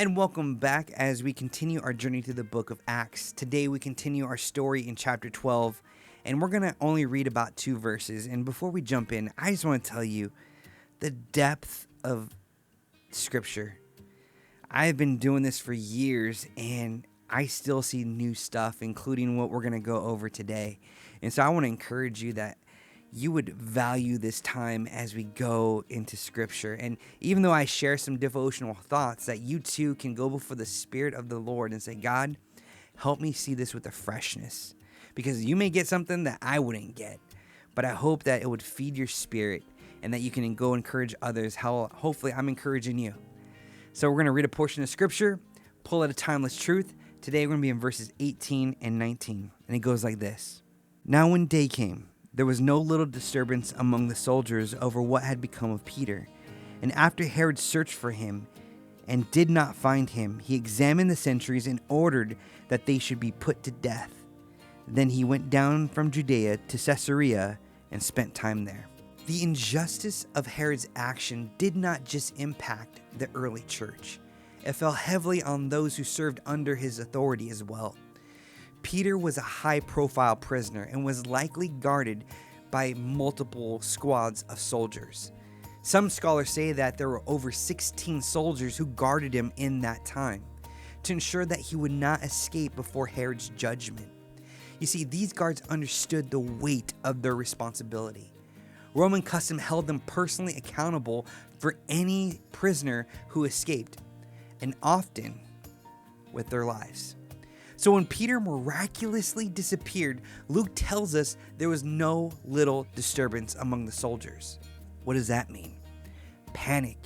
And welcome back as we continue our journey through the book of Acts. Today we continue our story in chapter 12, and we're going to only read about 2 verses. And before we jump in, I just want to tell you the depth of Scripture. I've been doing this for years, and I still see new stuff, including what we're going to go over today. And so I want to encourage you that you would value this time as we go into Scripture. And even though I share some devotional thoughts, that you too can go before the Spirit of the Lord and say, God, help me see this with a freshness. Because you may get something that I wouldn't get, but I hope that it would feed your spirit and that you can go encourage others how hopefully I'm encouraging you. So we're going to read a portion of Scripture, pull out a timeless truth. Today we're going to be in verses 18 and 19, and it goes like this. Now when day came, there was no little disturbance among the soldiers over what had become of Peter. And after Herod searched for him and did not find him, he examined the sentries and ordered that they should be put to death. Then he went down from Judea to Caesarea and spent time there. The injustice of Herod's action did not just impact the early church. It fell heavily on those who served under his authority as well. Peter was a high-profile prisoner and was likely guarded by multiple squads of soldiers. Some scholars say that there were over 16 soldiers who guarded him in that time to ensure that he would not escape before Herod's judgment. You see, these guards understood the weight of their responsibility. Roman custom held them personally accountable for any prisoner who escaped, and often with their lives. So when Peter miraculously disappeared, Luke tells us there was no little disturbance among the soldiers. What does that mean? Panic,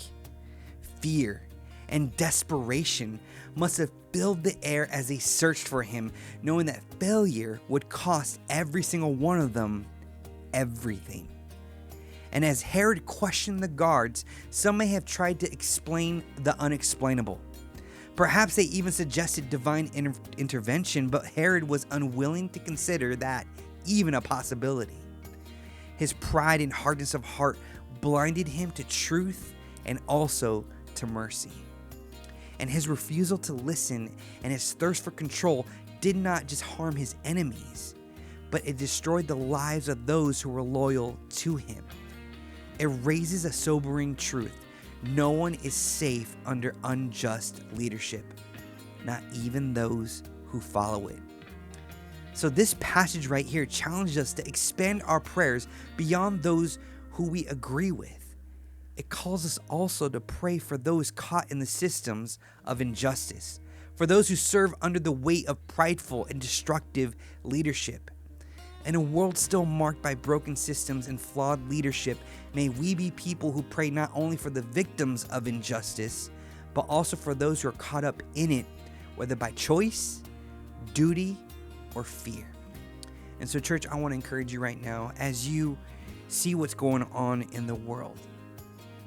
fear, and desperation must have filled the air as they searched for him, knowing that failure would cost every single one of them everything. And as Herod questioned the guards, some may have tried to explain the unexplainable. Perhaps they even suggested divine intervention, but Herod was unwilling to consider that even a possibility. His pride and hardness of heart blinded him to truth and also to mercy. And his refusal to listen and his thirst for control did not just harm his enemies, but it destroyed the lives of those who were loyal to him. It raises a sobering truth. No one is safe under unjust leadership, not even those who follow it. So this passage right here challenges us to expand our prayers beyond those who we agree with. It calls us also to pray for those caught in the systems of injustice, for those who serve under the weight of prideful and destructive leadership. In a world still marked by broken systems and flawed leadership, may we be people who pray not only for the victims of injustice, but also for those who are caught up in it, whether by choice, duty, or fear. And so, church, I want to encourage you right now as you see what's going on in the world.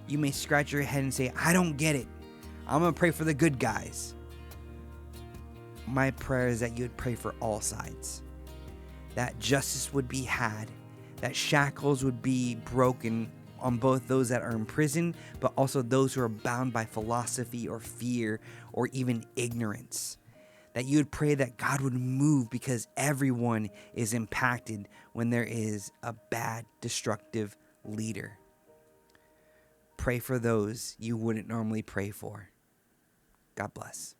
You may scratch your head and say, I don't get it. I'm going to pray for the good guys. My prayer is that you would pray for all sides. That justice would be had, that shackles would be broken on both those that are in prison, but also those who are bound by philosophy or fear or even ignorance. That you would pray that God would move because everyone is impacted when there is a bad, destructive leader. Pray for those you wouldn't normally pray for. God bless.